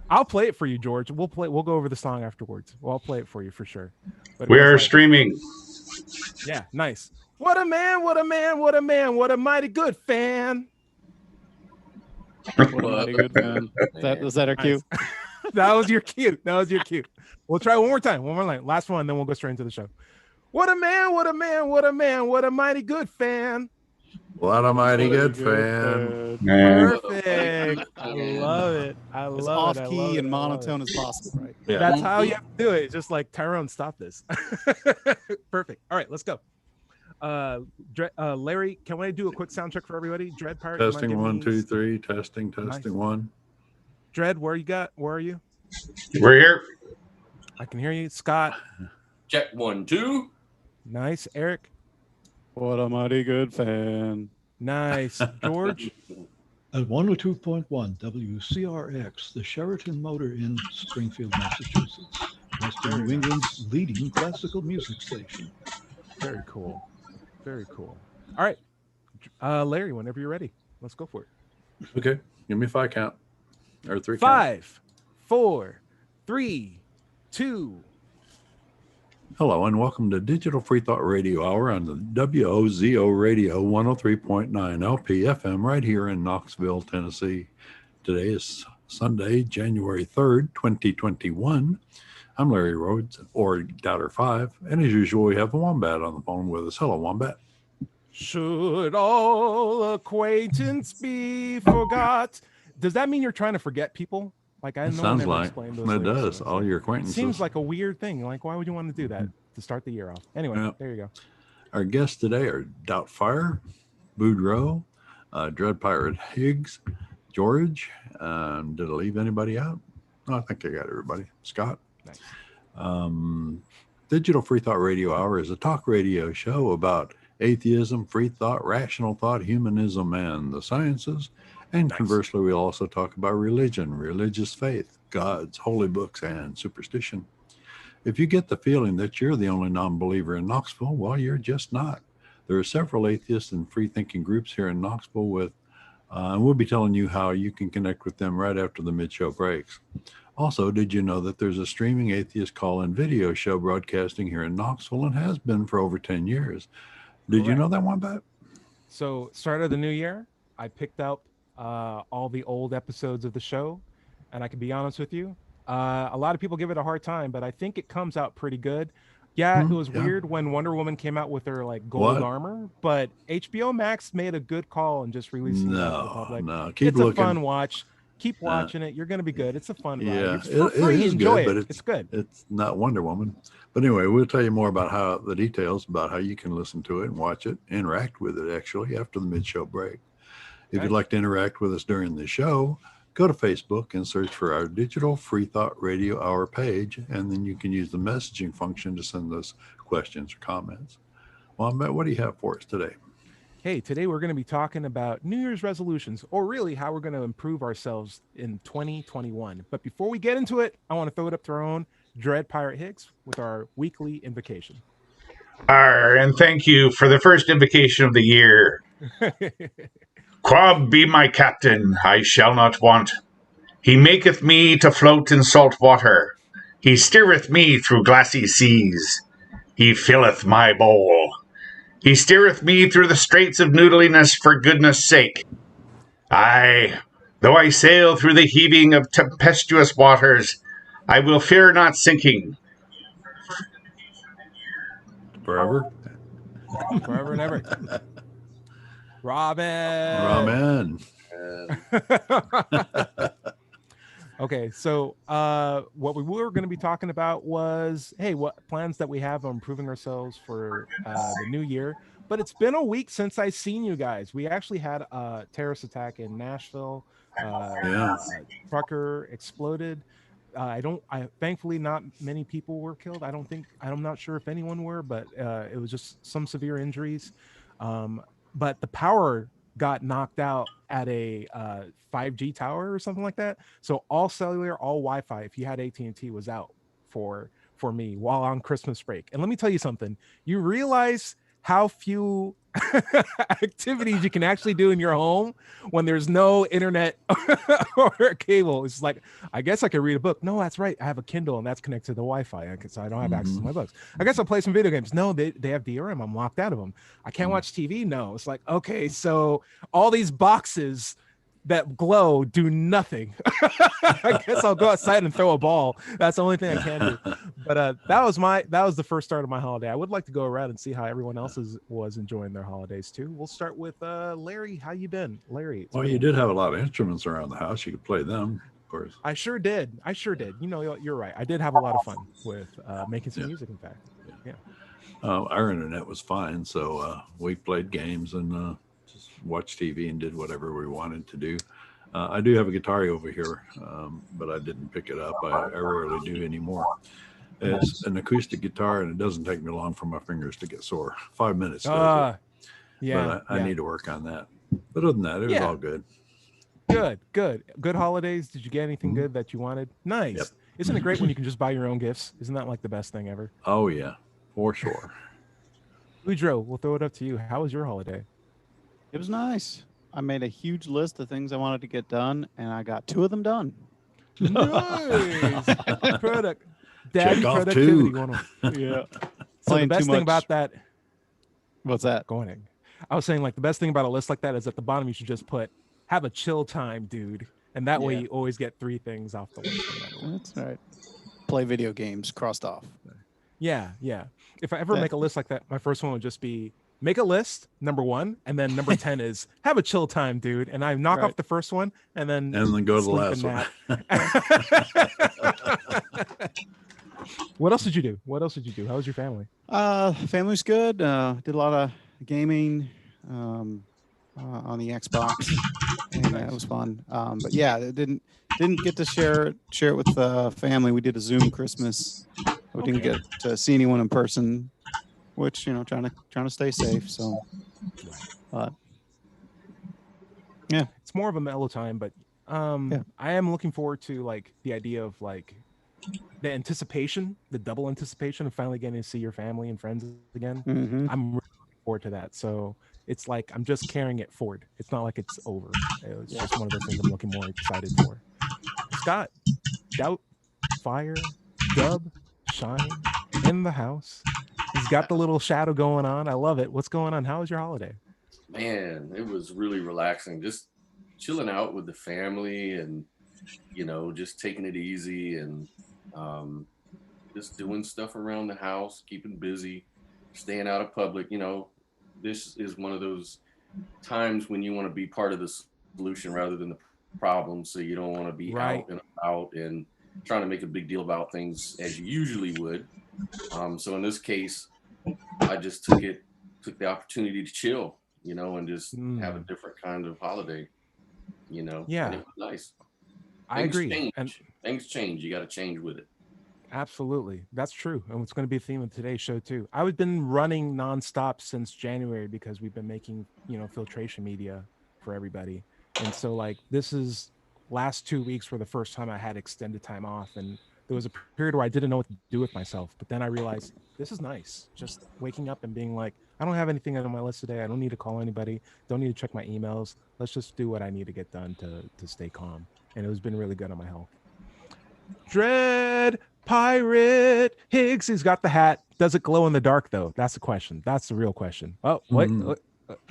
I'll play it for you, George. We'll go over the song afterwards. Well, I'll play it for you for sure. But it We goes are like, streaming. yeah, nice. What a man, what a man, what a man, what a mighty good fan. What a mighty good fan. Was that our cue? Nice. That was your cue. That was your cue. We'll try one more time. One more line. Last one, then we'll go straight into the show. What a man, what a man, what a man, what a mighty good fan. What a mighty good fan. Perfect. I love it. I As love off it. key and monotone as possible, right? Yeah. That's how you have to do it. It's just like, Tyrone, stop this. Perfect. All right, let's go. Larry, can I do a quick sound check for everybody? Dread Pirate. Testing 1, 2, 3. Testing Nice. 1. Dread, where are you? We're here. I can hear you. Scott. Check 1, 2. Nice. Eric. What a mighty good fan. Nice. George. At 102.1 WCRX, the Sheraton Motor Inn, Springfield, Massachusetts, Western New England's leading classical music station. Very cool. Very cool. All right. Larry, whenever you're ready, let's go for it. Okay. Give me a 5 count. Or 3 count. 5, 4, 3, 2. Hello and welcome to Digital Free Thought Radio Hour on the WOZO Radio 103.9 LP-FM right here in Knoxville, Tennessee. Today is Sunday, January 3rd, 2021. I'm Larry Rhodes, or Doubter 5, and as usual, we have a Wombat on the phone with us. Hello, Wombat. Should all acquaintance be forgot? Does that mean you're trying to forget people? Like, I know Sounds never like explained those it lyrics, does. so All your acquaintances. seems like a weird thing. Like, why would you want to do that to start the year off? Anyway, Yeah. There you go. Our guests today are Doubtfire, Boudreaux, Dread Pirate Higgs, George. Did I leave anybody out? No, I think I got everybody. Scott. Nice. Digital Free Thought Radio Hour is a talk radio show about atheism, free thought, rational thought, humanism, and the sciences. And conversely, we'll also talk about religion, religious faith, gods, holy books, and superstition. If you get the feeling that you're the only non-believer in Knoxville, well, you're just not. There are several atheist and free-thinking groups here in Knoxville and we'll be telling you how you can connect with them right after the mid-show breaks. Also, did you know that there's a streaming atheist call-in video show broadcasting here in Knoxville and has been for over 10 years? Did you know that, Wombat? So, start of the new year, I picked up all the old episodes of the show, and I can be honest with you, a lot of people give it a hard time, but I think it comes out pretty good. Yeah, it was weird when Wonder Woman came out with her like gold armor, but HBO Max made a good call and just releasing it to the public. No, keep it's looking. a fun watch. Keep watching it. You're going to be good. It's a fun ride. Yeah, It's for free. it is Enjoy good, it. but It's good. It's not Wonder Woman. But anyway, we'll tell you more about the details about how you can listen to it and watch it, interact with it actually after the mid-show break. If you'd like to interact with us during the show, go to Facebook and search for our Digital Free Thought Radio Hour page, and then you can use the messaging function to send us questions or comments. Well, Matt, what do you have for us today? Hey, today we're going to be talking about New Year's resolutions, or really how we're going to improve ourselves in 2021. But before we get into it, I want to throw it up to our own Dread Pirate Higgs with our weekly invocation. And thank you for the first invocation of the year. Quab be my captain, I shall not want. He maketh me to float in salt water. He steereth me through glassy seas. He filleth my bowl. He steereth me through the straits of noodliness for goodness' sake. Aye, though I sail through the heaving of tempestuous waters, I will fear not sinking. Forever? Forever and ever. Robin. Okay, so what we were going to be talking about was, hey, what plans that we have on improving ourselves for the new year. But it's been a week since I seen you guys. We actually had a terrorist attack in Nashville. Trucker exploded. Thankfully not many people were killed. I'm not sure if anyone were, but it was just some severe injuries. But the power got knocked out at a 5G tower or something like that. So all cellular, all Wi-Fi, if you had AT&T, was out for me while on Christmas break. And let me tell you something. You realize how few activities you can actually do in your home when there's no internet or cable. It's like, I guess I could read a book. No, that's right. I have a Kindle and that's connected to the Wi-Fi, so I don't have access to my books. I guess I'll play some video games. No, they have DRM. I'm locked out of them. I can't watch TV. No, it's like, okay, so all these boxes that glow do nothing. I guess I'll go outside and throw a ball. That's the only thing I can do. But that was the first start of my holiday. I would like to go around and see how everyone else was enjoying their holidays too. We'll start with Larry. How you been, Larry? Well, you did have a lot of instruments around the house. You could play them, of course. I sure did. You know, you're right. I did have a lot of fun with making some music. In fact, yeah. Our internet was fine, so we played games and just watched TV and did whatever we wanted to do. I do have a guitar over here, but I didn't pick it up. I rarely do anymore. It's an acoustic guitar, and it doesn't take me long for my fingers to get sore. 5 minutes does it. Yeah, but I need to work on that. But other than that, it was all good. Good holidays. Did you get anything good that you wanted? Nice. Yep. Isn't it great when you can just buy your own gifts? Isn't that like the best thing ever? Oh, yeah, for sure. Udro, we'll throw it up to you. How was your holiday? It was nice. I made a huge list of things I wanted to get done, and I got 2 of them done. Nice. Product. Daddy Check off productivity 2. going on. Yeah. So the best thing about that. What's that? Go on. I was saying, like, the best thing about a list like that is at the bottom you should just put "have a chill time, dude," and that way you always get 3 things off the list. That's right. Play video games crossed off. Yeah. If I ever make a list like that, my first one would just be make a list, number 1, and then number 10 is have a chill time, dude. And I knock off the first one and then go to the last one. What else did you do? How was your family? Family's good. Did a lot of gaming on the Xbox, and it was fun. But yeah, it didn't get to share it with family. We did a Zoom Christmas. We didn't get to see anyone in person, which, you know, trying to stay safe. So, yeah, it's more of a mellow time, but I am looking forward to like the idea of like the anticipation, the double anticipation of finally getting to see your family and friends again. I'm really looking forward to that. So it's like I'm just carrying it forward. It's not like it's over. It's just one of those things I'm looking more excited for. Scott, Doubt, Fire, Dub, Shine in the house. He's got the little shadow going on. I love it. What's going on? How was your holiday? Man, it was really relaxing. Just chilling out with the family and, you know, just taking it easy and just doing stuff around the house, keeping busy, staying out of public. You know, this is one of those times when you want to be part of the solution rather than the problem. So you don't want to be out and about and trying to make a big deal about things as you usually would. So in this case, I just took the opportunity to chill, you know, and just have a different kind of holiday, you know. Yeah. And it was nice. I agree. Things change. You got to change with it. Absolutely. That's true. And it's going to be a theme of today's show too. I've been running nonstop since January because we've been making, you know, filtration media for everybody. And so like this is last 2 weeks were the first time I had extended time off. And there was a period where I didn't know what to do with myself. But then I realized this is nice. Just waking up and being like, I don't have anything on my list today. I don't need to call anybody. Don't need to check my emails. Let's just do what I need to get done to stay calm. And it has been really good on my health. Dread Pirate Higgs, he's got the hat. Does it glow in the dark though? That's the question. That's the real question. Oh, wait.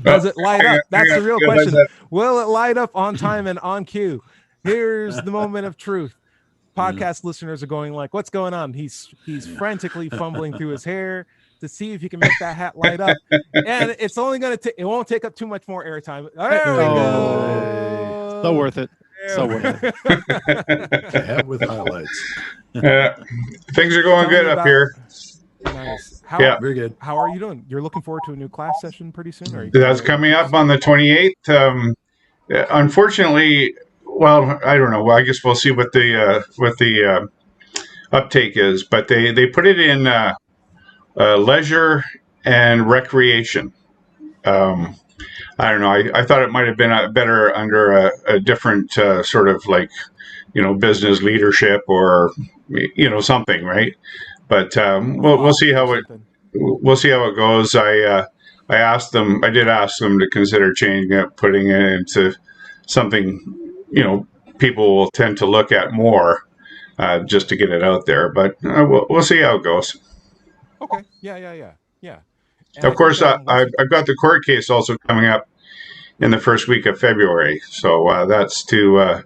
Does it light up? That's the real question. Will it light up on time and on cue? Here's the moment of truth. Podcast listeners are going like, what's going on? He's frantically fumbling through his hair to see if he can make that hat light up. And it's only going to it won't take up too much more airtime. There we go. So worth it. So worth it. Hat with highlights. Things are going good up here. Nice. Very good. How are you doing? You're looking forward to a new class session pretty soon? Or That's coming up on the 28th. Unfortunately, well, I don't know. Well, I guess we'll see what the uptake is. But they put it in leisure and recreation. I don't know. I thought it might have been better under a different sort of like, you know, business leadership or, you know, something, right? But we'll see how it goes. I did ask them to consider changing it, putting it into something, people will tend to look at more, just to get it out there. But we'll see how it goes. Okay. Yeah. And Of I think course, once you I've got the court case also coming up in the first week of February. So that's to,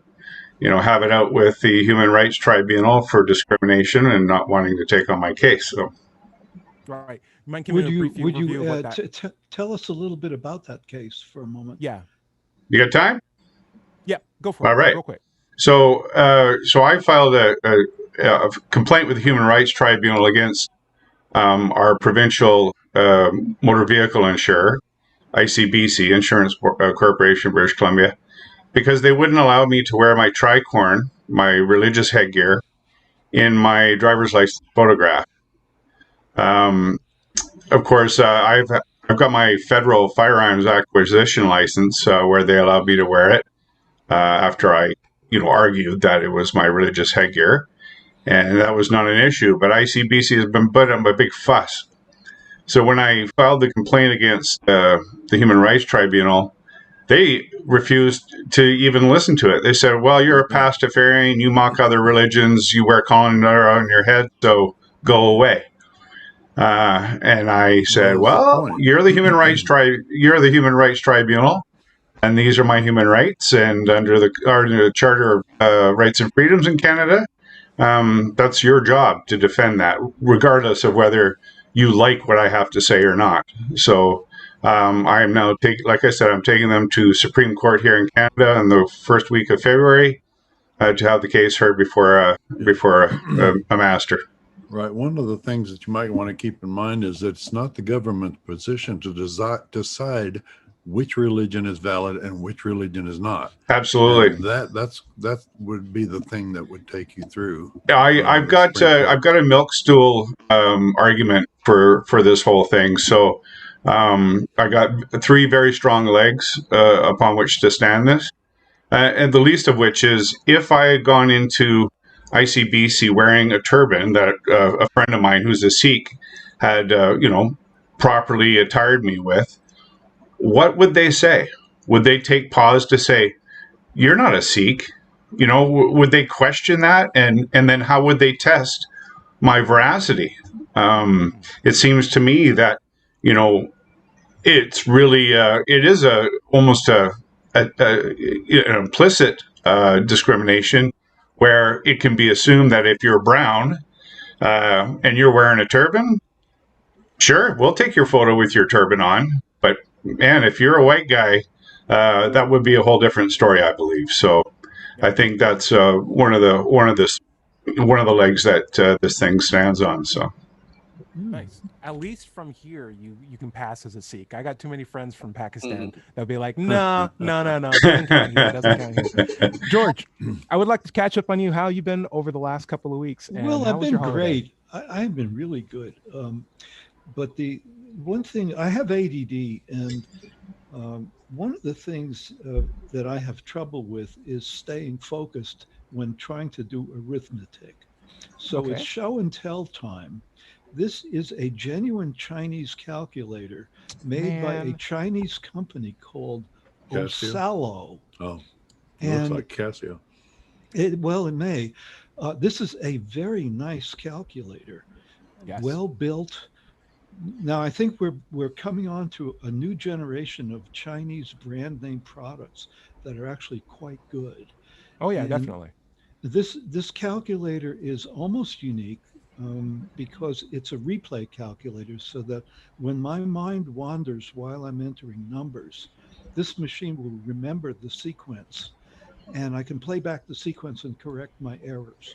have it out with the Human Rights Tribunal for discrimination and not wanting to take on my case. So, right, mind giving Would me a you brief would review you of what that? tell us a little bit about that case for a moment? Yeah, you got time? yeah. Go for All it, right. real quick. So I filed a complaint with the Human Rights Tribunal against our provincial motor vehicle insurer, ICBC Insurance Corporation, British Columbia, because they wouldn't allow me to wear my tricorn, my religious headgear, in my driver's license photograph. Um, of course, I've got my federal firearms acquisition license, where they allowed me to wear it, after I, argued that it was my religious headgear, and that was not an issue. But ICBC has been putting up a big fuss. So when I filed the complaint against the Human Rights Tribunal, they refused to even listen to it. They said, "Well, you're a pastafarian, you mock other religions, you wear colander on your head, so go away." And I said, Well, that's the "Well, point. you're the you're the Human Rights Tribunal, and these are my human rights. And under the Charter of Rights and Freedoms in Canada, that's your job to defend that, regardless of whether you like what I have to say or not." So I am now like I said, I'm taking them to Supreme Court here in Canada in the first week of February, to have the case heard before a master. Right. One of the things that you might want to keep in mind is that it's not the government's position to decide which religion is valid and which religion is not. Absolutely. And that would be the thing that would take you through. I've the got Supreme Court. I've got a milk stool argument for this whole thing. So I got three very strong legs upon which to stand this, and the least of which is if I had gone into ICBC wearing a turban that a friend of mine who's a Sikh had properly attired me with, what would they say? Would they take pause to say, "You're not a Sikh"? Would they question that, and then how would they test my veracity? It seems to me that it's really it is almost an implicit discrimination, where it can be assumed that if you're brown and you're wearing a turban, sure, we'll take your photo with your turban on. But man, if you're a white guy, that would be a whole different story, I believe. So I think that's one of the legs that this thing stands on. So Nice. At least from here, you can pass as a Sikh. I got too many friends from Pakistan Mhm. that'll be like, no, doesn't count here, doesn't count here. George, I would like to catch up on you. How you been over the last couple of weeks? And Well, how I've was been your holiday? great. I've been really good. But the one thing, I have ADD, and one of the things that I have trouble with is staying focused when trying to do arithmetic. So it's Okay. show and tell time. This is a genuine Chinese calculator made by a Man, Chinese company called Casio? Osalo. Oh, it looks And like Casio. it may. This is a very nice calculator, yes. well built. Now I think we're coming on to a new generation of Chinese brand name products that are actually quite good. Oh yeah, And definitely. this calculator is almost unique, because it's a replay calculator, so that when my mind wanders while I'm entering numbers, this machine will remember the sequence, and I can play back the sequence and correct my errors.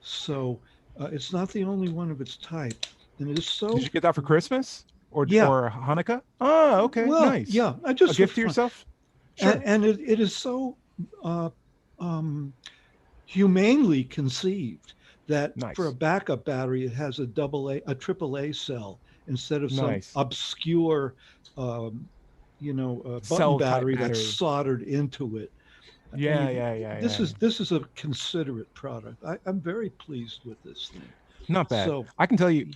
So it's not the only one of its type, and it is Did so. you get that for Christmas Yeah, or Hanukkah? Oh, okay, well, nice. yeah, I A just for gift to fun, yourself? Sure. and it is so uh, um, humanely conceived that for a Nice. backup battery, it has a triple A cell instead of some Nice. obscure, button Cell type battery that's battery. soldered into it. I Yeah, mean, yeah, yeah, this yeah. is this is a considerate product. I'm very pleased with this thing. Not bad. So I can tell you,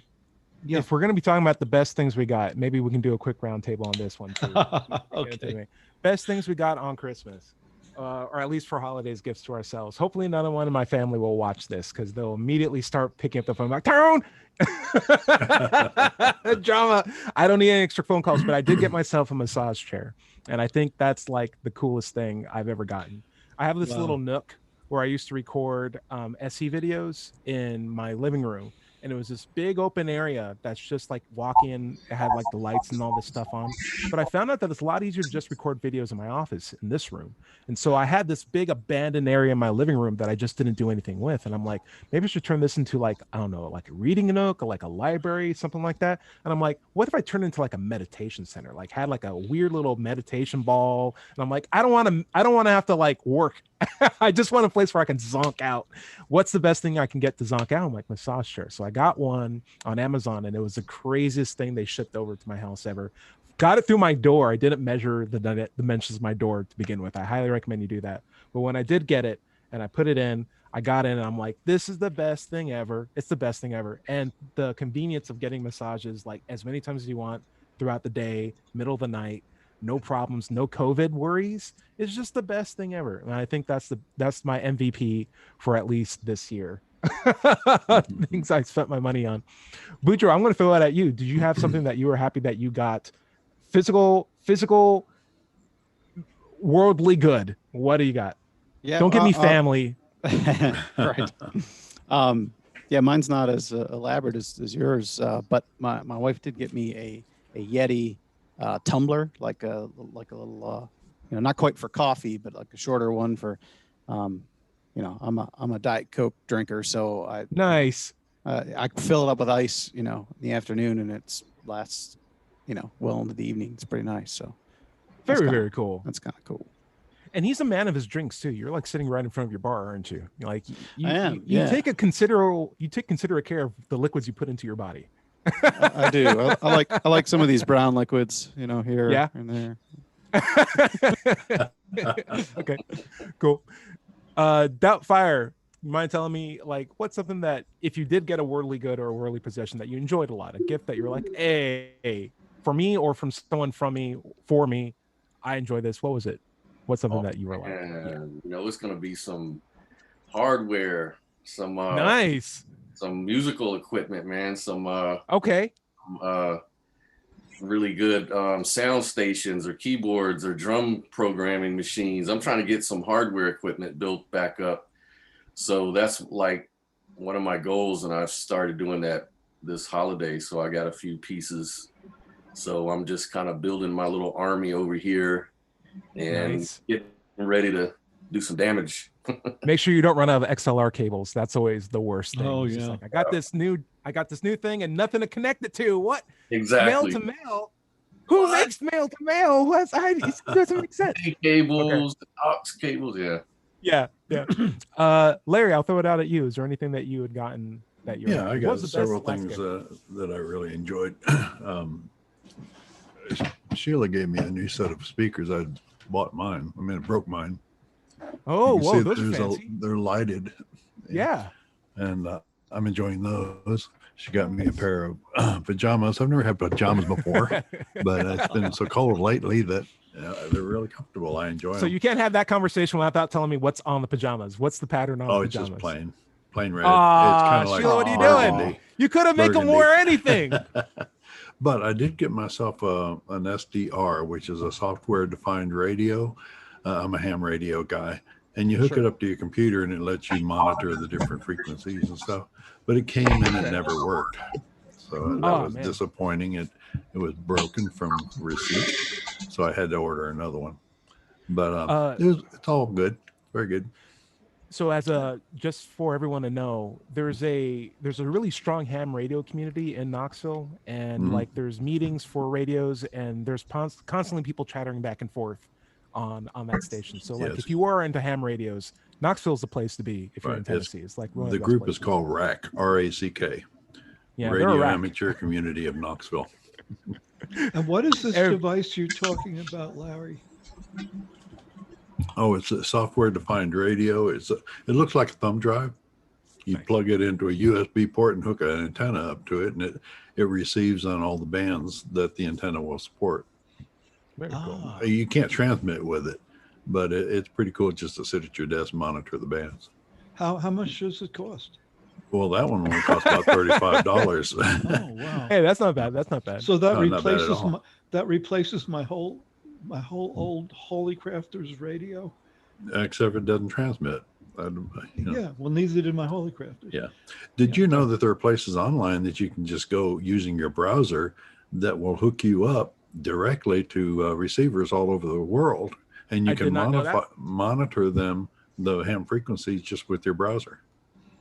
Yeah. if we're going to be talking about the best things we got, maybe we can do a quick roundtable on this one too. Okay. Best things we got on Christmas, or at least for holidays, gifts to ourselves. Hopefully, none of one in my family will watch this because they'll immediately start picking up the phone like, Tyrone, drama. I don't need any extra phone calls, but I did get myself a massage chair, and I think that's like the coolest thing I've ever gotten. I have this Wow. little nook where I used to record SE videos in my living room. And it was this big open area that's just like walk-in. It had like the lights and all this stuff on. But I found out that it's a lot easier to just record videos in my office in this room. And so I had this big abandoned area in my living room that I just didn't do anything with. And I'm like, maybe I should turn this into like, I don't know, like a reading nook or like a library, something like that. And I'm like, what if I turn it into like a meditation center? Like had like a weird little meditation ball. And I'm like, I don't want to have to like work. I just want a place where I can zonk out. What's the best thing I can get to zonk out? I'm like, massage chair. So I got one on Amazon, and it was the craziest thing they shipped over to my house ever. Got it through my door. I didn't measure the dimensions of my door to begin with. I highly recommend you do that. But when I did get it and I put it in, I got in and I'm like, this is the best thing ever. It's the best thing ever. And the convenience of getting massages like as many times as you want throughout the day, middle of the night, no problems, no COVID worries. It's just the best thing ever. And I think that's my MVP for at least this year. Things I spent my money on. Boudreaux, I'm going to throw it at you. Did you have something that you were happy that you got? Physical, worldly good. What do you got? Yeah. Don't give me family. Right. Yeah, mine's not as elaborate as yours, but my wife did get me a Yeti tumbler, like a little, not quite for coffee, but like a shorter one for, I'm a Diet Coke drinker, so Nice. I fill it up with ice, in the afternoon, and it lasts, well into the evening. It's pretty nice. So Very cool. That's kind of cool. And he's a man of his drinks too. You're like sitting right in front of your bar, aren't you? Like I am, you take considerate care of the liquids you put into your body. I do. I like some of these brown liquids, here and there. Okay, cool. Doubtfire, you mind telling me like what's something that if you did get a worldly good or a worldly possession that you enjoyed a lot, a gift that you're like, hey, for me or from someone for me, I enjoy this. What was it? What's something that you were like? Yeah. It's gonna be some hardware, some nice, some musical equipment, man. Some okay, really good sound stations or keyboards or drum programming machines. I'm trying to get some hardware equipment built back up. So that's like one of my goals, and I've started doing that this holiday. So I got a few pieces. So I'm just kind of building my little army over here and getting ready to do some damage. Make sure you don't run out of XLR cables. That's always the worst thing. Oh, it's yeah. Like, I got this new thing and nothing to connect it to. What? Exactly. Mail to mail? Who makes mail to mail? It doesn't make sense. Cables, aux cables, yeah. Yeah. Larry, I'll throw it out at you. Is there anything that you had gotten that you? Yeah, I got several things that I really enjoyed. Sheila gave me a new set of speakers. I bought mine. I mean, it broke mine. Oh, whoa, those are fancy. They're lighted. Yeah. And I'm enjoying those. She got me a pair of pajamas. I've never had pajamas before, but it's been so cold lately that they're really comfortable. I enjoy them. So you can't have that conversation without telling me what's on the pajamas. What's the pattern on the pajamas? It's just plain red. Ah, it's kind of like Sheila, what are you burgundy. doing? You could have made them wear anything. But I did get myself an SDR, which is a software-defined radio. I'm a ham radio guy. And you hook it up to your computer, and it lets you monitor the different frequencies and stuff. But it came and it never worked. So that was disappointing. It was broken from receipt. So I had to order another one. But it's all good. Very good. So just for everyone to know, there's a really strong ham radio community in Knoxville, and like there's meetings for radios, and there's constantly people chattering back and forth on that station. So like if you are into ham radios, Knoxville's the place to be if you're in Tennessee. It's like the group is called RACK, RACK. Yeah, Radio Amateur Community of Knoxville. And what is this device you're talking about, Larry? Oh, it's a software-defined radio. It looks like a thumb drive, You Nice. plug it into a USB port and hook an antenna up to it, and it receives on all the bands that the antenna will support. Very cool. Ah, You can't transmit with it, but it's pretty cool just to sit at your desk, monitor the bands. how much does it cost? Well, that one only costs about $35. Oh wow! Hey, that's not bad. That's not bad. So that No, not bad at replaces all. my whole old Holy Crafters radio. Except it doesn't transmit. You know. Yeah, well, neither did my Holy Crafters. Yeah. Did Yeah, you know that there are places online that you can just go using your browser that will hook you up directly to receivers all over the world, and you I can did not know that. monitor them, the ham frequencies, just with your browser.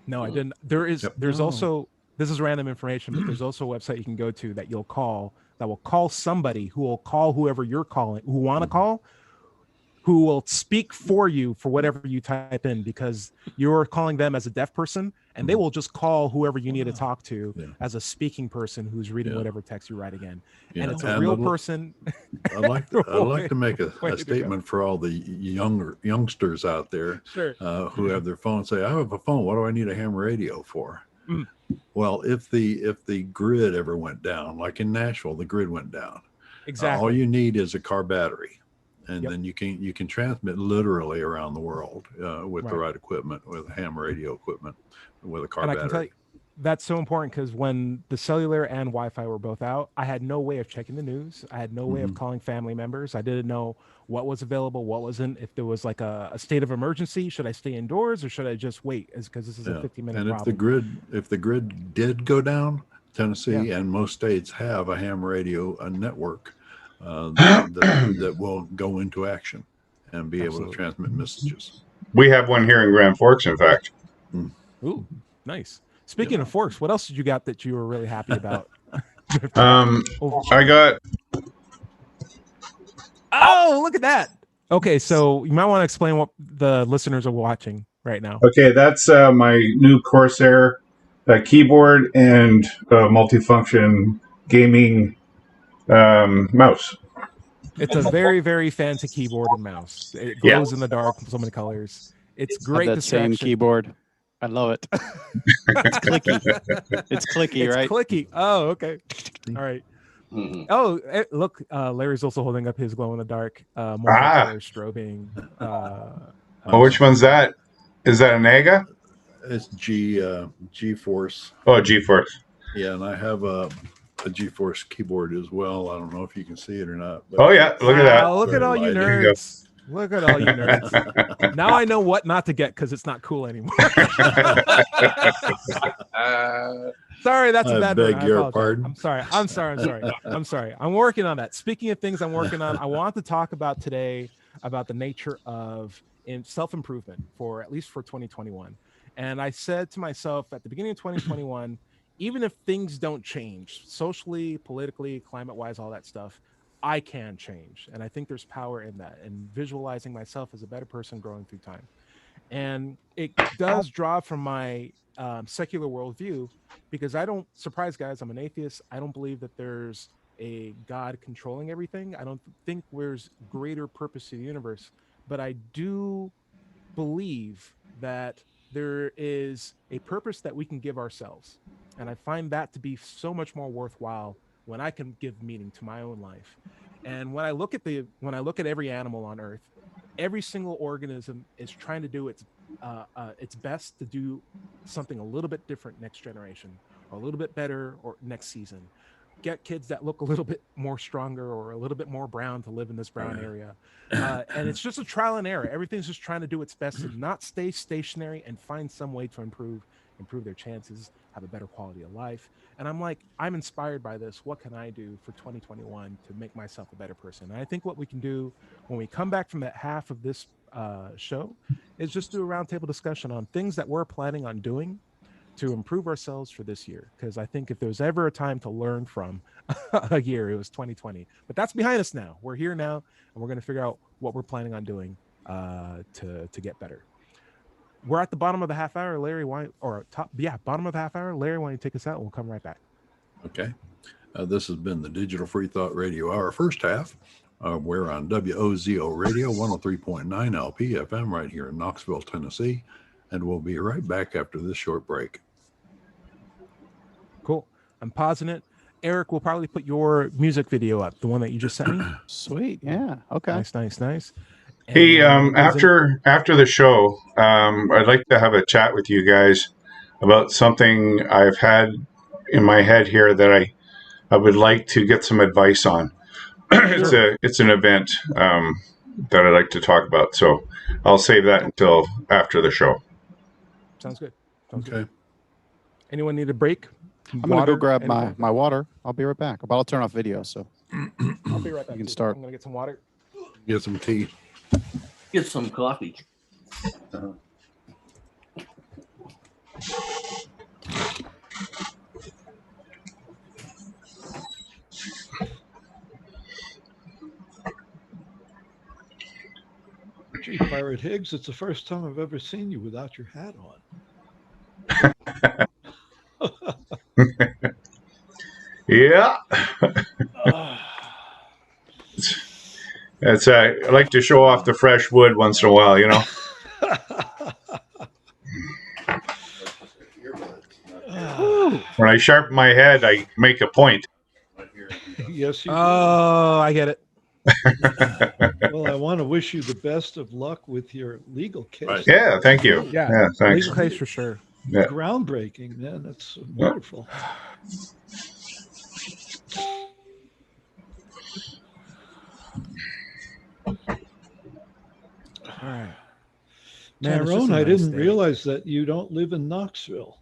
No, I Hmm. didn't. Yep. There's No. also, this is random information, but there's also a website you can go to that you'll call, that will call somebody who will call whoever you're calling, who want to call, who will speak for you for whatever you type in, because you're calling them as a deaf person, and they will just call whoever you need to Wow. talk to Yeah. as a speaking person who's reading Yeah. whatever text you write again. Yeah. And it's a And real the- person. I'd like to make way a to go. statement for all the youngsters out there Sure. who have their phone. Say, I have a phone. What do I need a ham radio for? Mm. Well, if the grid ever went down, like in Nashville, the grid went down. Exactly. All you need is a car battery, and Yep. then you can transmit literally around the world with the Right. right equipment, with ham radio equipment, with a car And I battery. can tell you, that's so important, because when the cellular and Wi-Fi were both out, I had no way of checking the news. I had no way of Mhm. calling family members. I didn't know what was available, what wasn't. If there was like a state of emergency, should I stay indoors or should I just wait? Because this is a Yeah. 15-minute And problem. if the grid did go down, Tennessee and most states have a ham radio network that will go into action and be able Absolutely. to transmit messages. We have one here in Grand Forks, in fact. Ooh, nice. Speaking of forks, what else did you got that you were really happy about? Over- I got Oh, look at that. Okay, so you might want to explain what the listeners are watching right now. okay. That's my new Corsair keyboard and multifunction gaming mouse. It's a very, very fancy keyboard and mouse. It Yeah. glows in the dark, so many colors. It's Have great that same distraction. keyboard. I love it. It's clicky. It's clicky, It's right? clicky. Oh, okay. All right. Mhm. Oh, look, Larry's also holding up his glow in the dark, multicolor strobing. Oh, which one's that? Is that an AGA? It's GeForce. Oh, GeForce. Yeah, and I have a GeForce keyboard as well. I don't know if you can see it or not. But Oh yeah, look at that. Wow, look at Very all you light. There you go. nerds. Look at all you nerds. Now I know what not to get because it's not cool anymore. Sorry, that's a I bad beg one. I your apologize. pardon. I'm sorry. I'm working on that. Speaking of things I'm working on, I want to talk about today about the nature of self-improvement for at least for 2021. And I said to myself at the beginning of 2021, even if things don't change socially, politically, climate-wise, all that stuff, I can change. And I think there's power in that and visualizing myself as a better person growing through time. And it does draw from my secular worldview, because I don't, surprise guys, I'm an atheist. I don't believe that there's a God controlling everything. I don't think there's greater purpose to the universe, but I do believe that there is a purpose that we can give ourselves. And I find that to be so much more worthwhile when I can give meaning to my own life. And when I look at every animal on earth, every single organism is trying to do its best to do something a little bit different next generation, or a little bit better or next season. Get kids that look a little bit more stronger or a little bit more brown to live in this brown area. And it's just a trial and error. Everything's just trying to do its best to not stay stationary and find some way to improve their chances, have a better quality of life. And I'm like, I'm inspired by this. What can I do for 2021 to make myself a better person? And I think what we can do when we come back from that half of this show is just do a roundtable discussion on things that we're planning on doing to improve ourselves for this year. Because I think if there's ever a time to learn from a year, it was 2020. But that's behind us now. We're here now, and we're going to figure out what we're planning on doing to get better. We're at the bottom of the half hour, Larry. Bottom of the half hour. Larry, why don't you take us out? We'll come right back. Okay. This has been the Digital Free Thought Radio Hour first half. We're on WOZO Radio 103.9 LP FM right here in Knoxville, Tennessee. And we'll be right back after this short break. Cool. I'm pausing it. Eric will probably put your music video up, the one that you just sent me. Sweet. Yeah. Okay. Nice. Hey, And after the show, I'd like to have a chat with you guys about something I've had in my head here that I would like to get some advice on. It's an event that I'd like to talk about, so I'll save that until after the show. Sounds good. Okay. Anyone need a break? I'm gonna go grab my water. I'll be right back. But I'll turn off video, so I'll be right back. You can start. I'm gonna get some water. Get some tea. Get some coffee. Gee, Pirate Higgs, it's the first time I've ever seen you without your hat on. Yeah. It's I like to show off the fresh wood once in a while, you know. When I sharpen my head, I make a point. Yes, you Oh, I get it. Well, I want to wish you the best of luck with your legal case. Right. Yeah, thank you. Yeah, thanks. legal case for sure. Yeah. Groundbreaking, man. That's wonderful. All right. Man, it's just Tyrone, a I nice didn't day. realize that you don't live in Knoxville.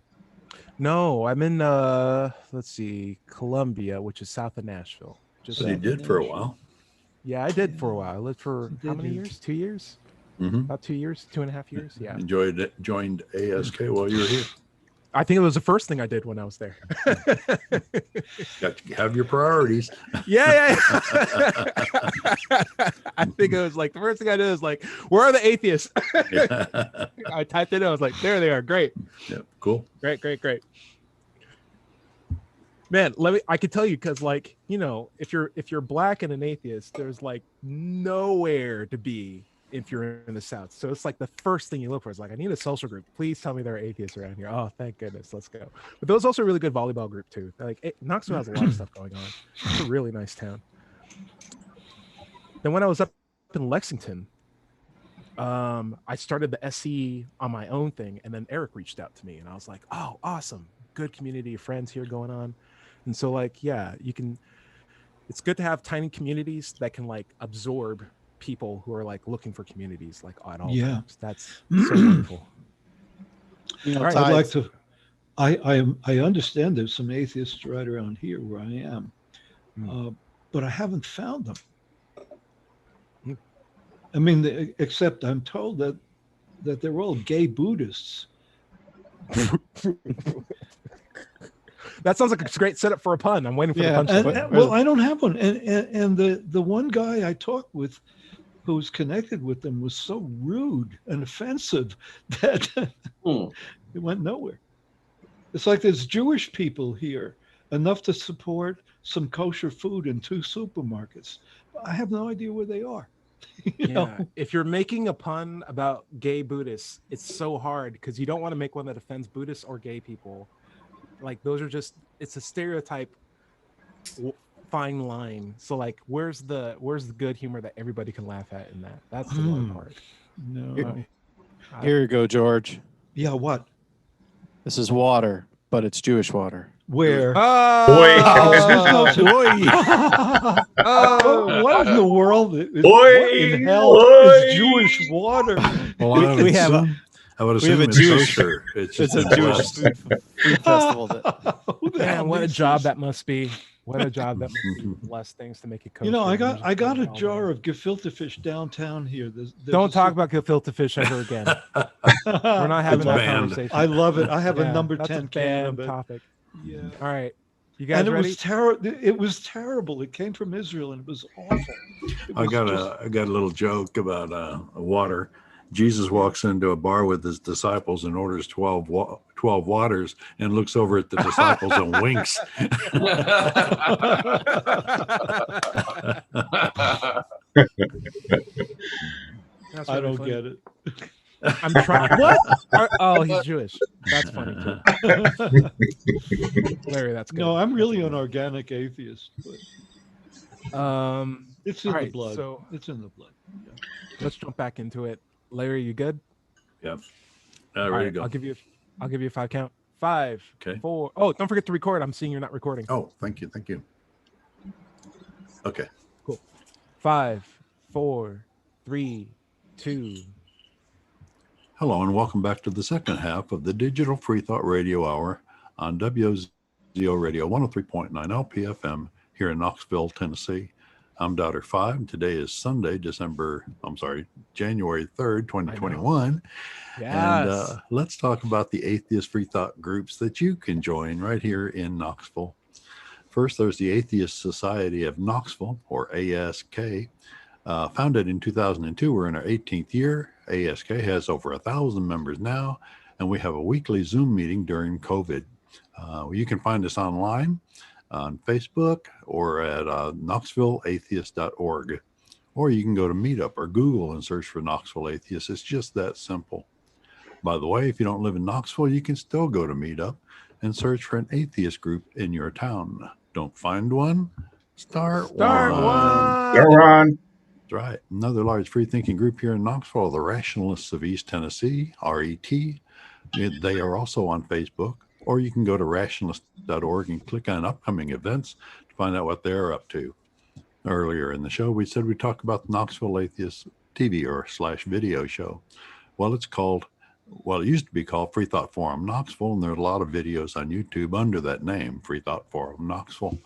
No, I'm in let's see, Columbia, which is south of Nashville. Just So you did for a while. Yeah, I did for a while. I lived for You how did, many you- years? 2 years? Mm-hmm. About 2 years, 2.5 years. Yeah. Joined ASK while you were here. I think it was the first thing I did when I was there. Got to have your priorities. Yeah. I think it was like the first thing I did was like, where are the atheists? I typed it in. I was like, there they are. Great. Yep. Cool. Great. Man, I could tell you because, like, you know, if you're black and an atheist, there's like nowhere to be if you're in the South. So it's like the first thing you look for is like, I need a social group. Please tell me there are atheists around here. Oh, thank goodness. Let's go. But there's also a really good volleyball group too. Like Knoxville has a lot of stuff going on. It's a really nice town. Then when I was up in Lexington, I started the SE on my own thing, and then Eric reached out to me, and I was like, oh, awesome. Good community of friends here going on. And so, like, yeah, it's good to have tiny communities that can like absorb people who are like looking for communities like at all times. That's so wonderful. You know, All right. I'd like to. I understand there's some atheists right around here where I am, but I haven't found them. I mean, except I'm told that they're all gay Buddhists. That sounds like a great setup for a pun. I'm waiting for the punchline. Well, I don't have one. And the one guy I talked with who was connected with them was so rude and offensive that it went nowhere. It's like there's Jewish people here, enough to support some kosher food in 2 supermarkets. I have no idea where they are. You know? If you're making a pun about gay Buddhists, it's so hard because you don't want to make one that offends Buddhists or gay people. Like those are just, it's a stereotype fine line. So like, where's the good humor that everybody can laugh at in that? That's the one part. No. Here you go, George. Yeah, what? This is water, but it's Jewish water. Where? Oh, What in the world? What in hell is Jewish water? Well, I would we have assume, I would assume a it's Jewish- kosher. It's It's just a Jewish food festival. man, what a job that must be. What a job that must be. Less things to make it kosher. You know, I got a All jar day. of gefilte fish downtown here. There's Don't a talk about gefilte fish ever again. We're not having It's that banned. conversation. I love it. I have Yeah, a number that's 10 a can of bad it. topic. Yeah. All right, you guys And it ready? was terrible. It was terrible. It came from Israel and it was awful. It I was got just- a little joke about water. Jesus walks into a bar with his disciples and orders 12 waters and looks over at the disciples and winks. That's I really don't funny. get it. I'm trying. What? Oh, he's Jewish. That's funny too. Larry, that's good. No, I'm That's really good. an organic atheist, but it's All in the right. blood. So It's in the blood. Yeah. let's jump back into it. Larry, you good? Yeah. All Ready to right. go. I'll give you a 5 count. 5, Okay. 4. Oh, don't forget to record. I'm seeing you're not recording. Oh, thank you. Thank you. Okay. Cool. 5, 4, 3, 2. Hello, and welcome back to the second half of the Digital Free Thought Radio Hour on WOZO Radio 103.9 LPFM here in Knoxville, Tennessee. I'm Doubter 5, and today is Sunday, January 3rd, 2021. Yes. And let's talk about the atheist free thought groups that you can join right here in Knoxville. First, there's the Atheist Society of Knoxville, or ASK. Founded in 2002, we're in our 18th year. ASK has over 1,000 members now, and we have a weekly Zoom meeting during COVID. You can find us online on Facebook or at knoxvilleatheist.org. Or you can go to Meetup or Google and search for Knoxville Atheist. It's just that simple. By the way, if you don't live in Knoxville, you can still go to Meetup and search for an atheist group in your town. Don't find one? Start one. You're on. That's right. Another large free thinking group here in Knoxville, the Rationalists of East Tennessee, RET. They are also on Facebook, or you can go to rationalist.org and click on upcoming events to find out what they're up to. Earlier in the show, we said we'd talk about the Knoxville Atheist TV or / video show. Well, it used to be called Free Thought Forum Knoxville, and there are a lot of videos on YouTube under that name, Free Thought Forum Knoxville.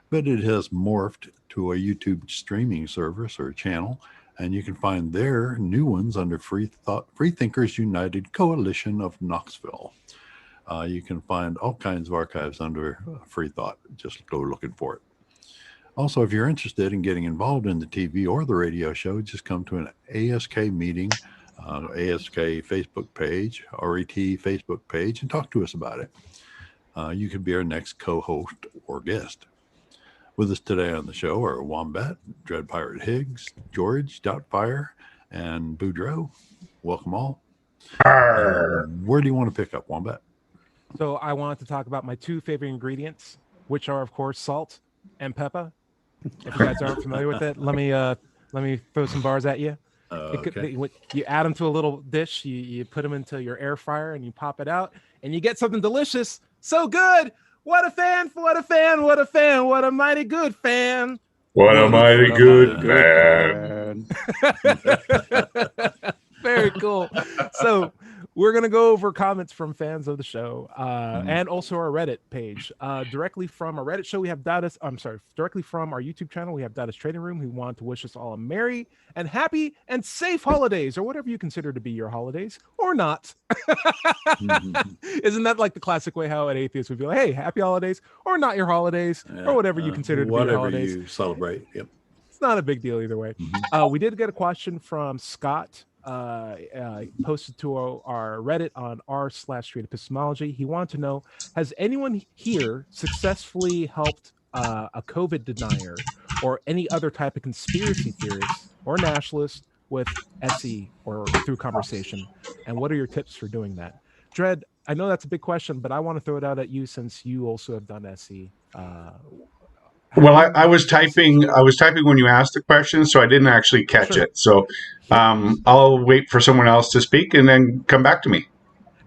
But it has morphed to a YouTube streaming service or channel, and you can find their new ones under Free Thinkers United Coalition of Knoxville. You can find all kinds of archives under Free Thought. Just go looking for it. Also, if you're interested in getting involved in the TV or the radio show, just come to an ASK meeting, ASK Facebook page, RET Facebook page, and talk to us about it. You could be our next co-host or guest. With us today on the show are Wombat, Dread Pirate Higgs, George, Doubtfire, and Boudreaux. Welcome all. Where do you want to pick up, Wombat? So I wanted to talk about my 2 favorite ingredients, which are, of course, salt and pepper. If you guys aren't familiar with it, let me throw some bars at you. Okay. You add them to a little dish, you put them into your air fryer, and you pop it out, and you get something delicious. So good. What a fan, what a fan, what a fan, what a mighty good fan. What a mighty good man. Very cool. So we're going to go over comments from fans of the show and also our Reddit page. Directly from our Reddit show, we have directly from our YouTube channel, we have Dada's Trading Room, who want to wish us all a merry and happy and safe holidays, or whatever you consider to be your holidays, or not. Isn't that like the classic way how an atheist would be like, hey, happy holidays, or not your holidays, or whatever you consider to be your holidays. Whatever you celebrate. Yep. It's not a big deal either way. We did get a question from Scott, posted to our Reddit on r/Street Epistemology. He wanted to know, has anyone here successfully helped a COVID denier or any other type of conspiracy theorist or nationalist with SE or through conversation? And what are your tips for doing that? Dred, I know that's a big question, but I want to throw it out at you since you also have done SE. Well, I was typing when you asked the question, so I didn't actually catch it. So I'll wait for someone else to speak and then come back to me.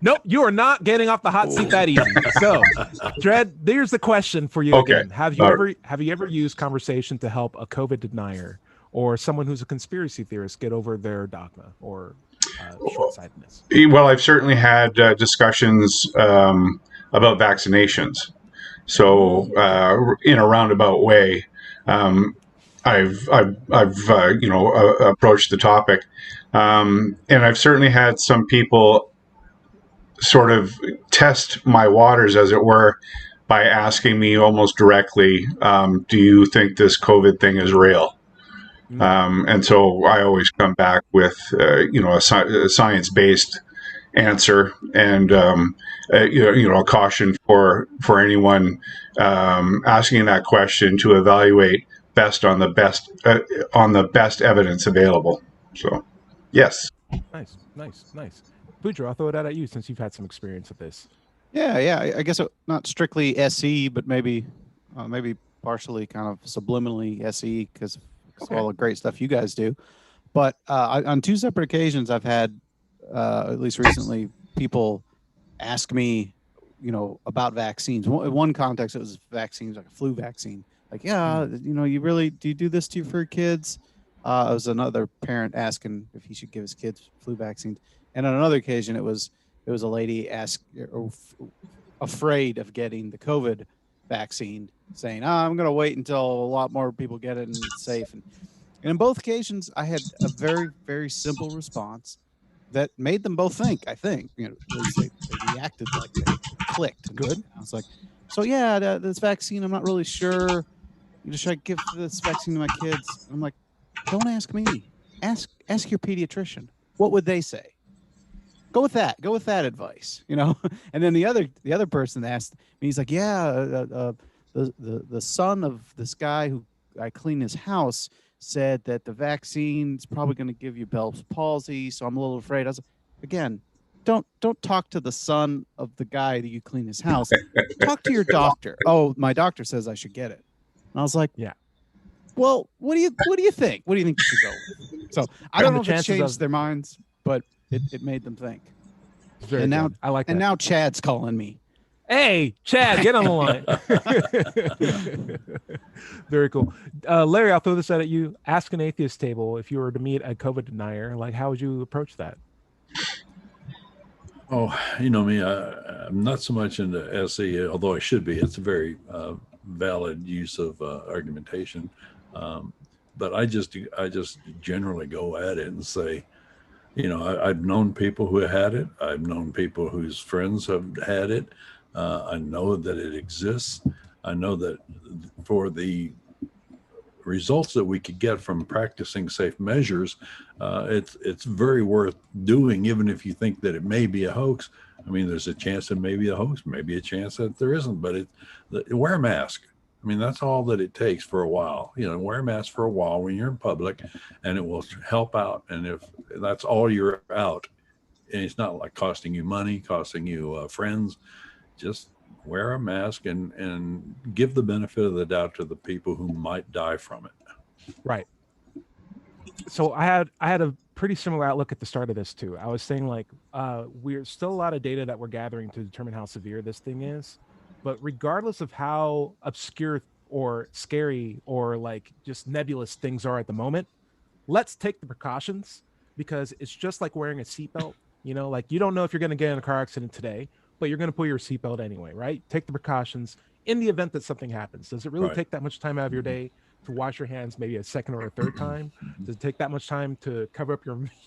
Nope, you are not getting off the hot seat that easy. So, Dred, there's the question for you again. Have you ever used conversation to help a COVID denier or someone who's a conspiracy theorist get over their dogma or short-sightedness? Well, I've certainly had discussions about vaccinations. So, in a roundabout way, I've approached the topic, and I've certainly had some people sort of test my waters, as it were, by asking me almost directly, "Do you think this COVID thing is real?" And so I always come back with, a science-based answer, and a caution for anyone asking that question to evaluate best on the best evidence available. So, yes. Nice. Boudreaux, I'll throw that at you since you've had some experience with this. Yeah. I guess not strictly SE, but maybe partially kind of subliminally SE because of all the great stuff you guys do. But on two separate occasions, I've had, at least recently, people ask me, about vaccines. In one context, it was vaccines, like a flu vaccine. Like, yeah, you really do you do this for your kids? It was another parent asking if he should give his kids flu vaccines. And on another occasion, it was a lady afraid of getting the COVID vaccine, saying, I'm going to wait until a lot more people get it and it's safe. And in both occasions, I had a very, very simple response that made them both think, I think, at least they reacted like they clicked. Good. I was like, so yeah, this vaccine, I'm not really sure. Should I give this vaccine to my kids? I'm like, don't ask me. Ask your pediatrician. What would they say? Go with that. Go with that advice. And then the other person asked me. He's like, yeah, the son of this guy who I clean his house said that the vaccine's probably going to give you Bell's palsy, so I'm a little afraid. I was like, again, don't talk to the son of the guy that you clean his house. Talk to your doctor. Oh, my doctor says I should get it. And I was like, yeah. Well, what do you think? What do you think you should go with? So I don't know if it changed their minds, but it made them think. Very and now good. I like that. And now Chad's calling me. Hey, Chad, get on the line. Very cool. Larry, I'll throw this out at you. Ask an atheist table if you were to meet a COVID denier. Like, how would you approach that? Oh, you know me, I'm not so much into SE, although I should be. It's a very valid use of argumentation. But I just generally go at it and say, I've known people who had it. I've known people whose friends have had it. I know that it exists. I know that for the results that we could get from practicing safe measures, it's very worth doing, even if you think that it may be a hoax. I mean, there's a chance it may be a hoax, maybe a chance that there isn't, but wear a mask. I mean, that's all that it takes for a while. Wear a mask for a while when you're in public, and it will help out. And if that's all you're out, and it's not like costing you money, costing you friends, just wear a mask and give the benefit of the doubt to the people who might die from it. Right. So I had a pretty similar outlook at the start of this too. I was saying we're still a lot of data that we're gathering to determine how severe this thing is. But regardless of how obscure or scary or just nebulous things are at the moment, let's take the precautions, because it's just like wearing a seatbelt. You don't know if you're going to get in a car accident today, but you're going to pull your seatbelt anyway, right? Take the precautions in the event that something happens. Does it really take that much time out of your day to wash your hands maybe a second or a third time? Does it take that much time to cover up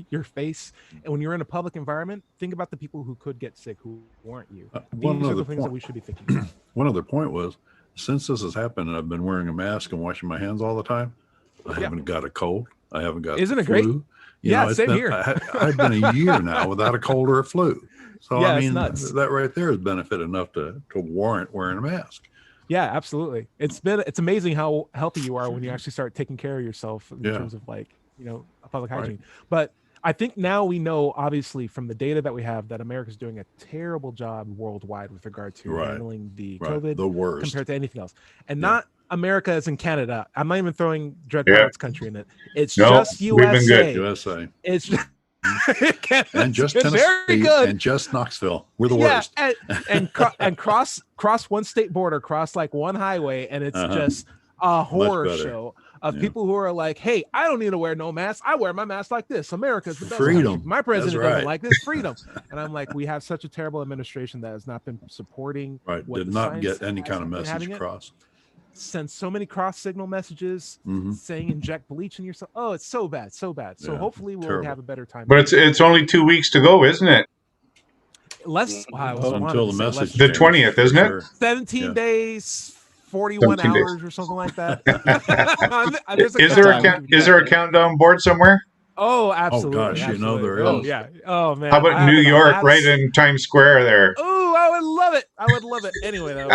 your face? And when you're in a public environment, think about the people who could get sick who weren't you. These are the things that we should be thinking about. One other point was, since this has happened and I've been wearing a mask and washing my hands all the time, I haven't got a cold. I haven't got Isn't the it great? flu. Same here. I've been a year now without a cold or a flu. So yeah, I mean, nuts. That right there is benefit enough to warrant wearing a mask. Yeah, absolutely. It's amazing how healthy you are when you actually start taking care of yourself in terms of public hygiene. Right. But I think now we know, obviously, from the data that we have, that America's doing a terrible job worldwide with regard to handling the COVID, the worst compared to anything else. And not America as in Canada. I'm not even throwing Dread Pirates country in it. It's just USA. We've been good. USA. It's just and just Tennessee and just Knoxville. We're the worst. And cross one state border, cross one highway, and it's just a horror show of people who are like, hey, I don't need to wear no mask. I wear my mask like this. America's the best freedom. Country. My president doesn't like this. Freedom. And I'm like, we have such a terrible administration that has not been supporting. Did not get any kind of message across. Send so many cross signal messages saying inject bleach in yourself. Oh, it's so bad. So hopefully we'll have a better time. But it's only 2 weeks to go, isn't it? Until the message. The 20th, isn't it? 17 days, 41 hours or something like that. Is there a countdown board somewhere? Oh, absolutely. Oh, gosh, absolutely. there is. Oh, yeah. Oh, man. How about New York, right in Times Square there? Oh, I would love it. Anyway, though,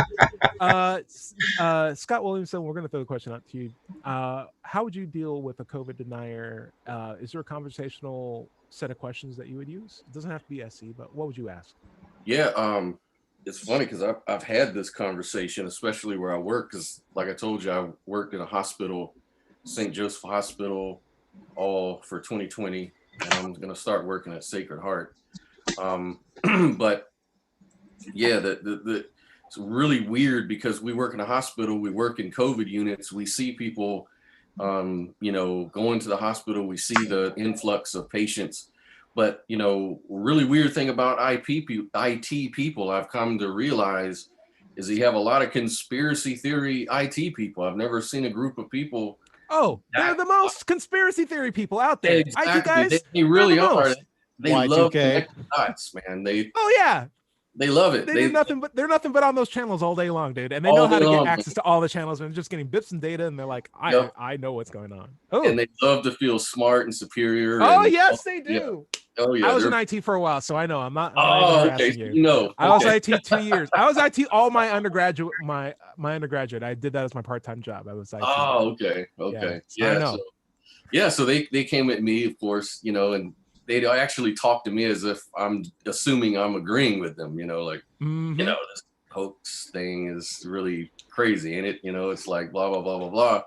Scott Williamson, we're going to throw the question out to you. How would you deal with a COVID denier? Is there a conversational set of questions that you would use? It doesn't have to be SE, but what would you ask? Yeah, it's funny because I've had this conversation, especially where I work, because like I told you, I worked in a hospital, St. Joseph Hospital, all for 2020, and I'm gonna start working at Sacred Heart. But yeah, the it's really weird because we work in a hospital, we work in COVID units, we see people, going to the hospital, we see the influx of patients. But really weird thing about IT people, I've come to realize, is you have a lot of conspiracy theory IT people. I've never seen a group of people Oh, they're that the most conspiracy theory people out there. IT exactly. guys, They they're the really are. most. They love Y2K. connecting dots, man. They Oh yeah, they love it. they do nothing but they're nothing but on those channels all day long, dude. And they know all how day to get long. access to all the channels and just getting bits and data. And they're like, Yep. I know what's going on. And Oh, they love to feel smart and superior. oh And yes, they yeah. do. Oh yeah. I was they're- in IT for a while, so I know. I'm not even oh, okay. harassing So you. you know. I was Okay. IT 2 years. I was IT all my undergraduate. My undergraduate. I did that as my part-time job. I was IT. Oh, okay. Okay. Yeah, I Yeah. know. So yeah. So they came at me, of course, and they actually talk to me as if I'm assuming I'm agreeing with them. Like Mhm. this hoax thing is really crazy, and it's like blah blah blah blah blah,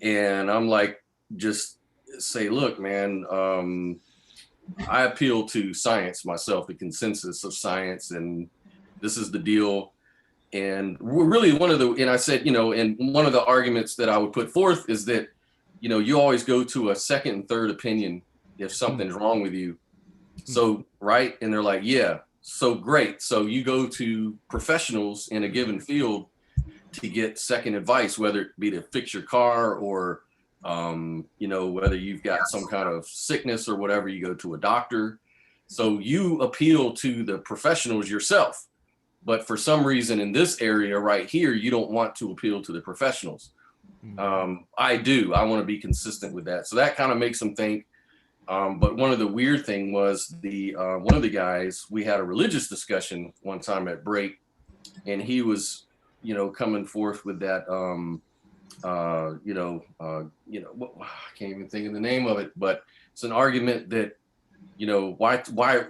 and I'm like, just say, look, man, I appeal to science myself, the consensus of science, and this is the deal. And we're really and I said, and one of the arguments that I would put forth is that, you always go to a second and third opinion if something's wrong with you. So, right. And they're like, yeah, so great. So you go to professionals in a given field to get second advice, whether it be to fix your car or, whether you've got some kind of sickness or whatever, you go to a doctor. So you appeal to the professionals yourself. But for some reason in this area right here, you don't want to appeal to the professionals. I do. I want to be consistent with that. So that kind of makes them think. But one of the weird thing was one of the guys, we had a religious discussion one time at break, and he was, coming forth with that, I can't even think of the name of it, but it's an argument that, why,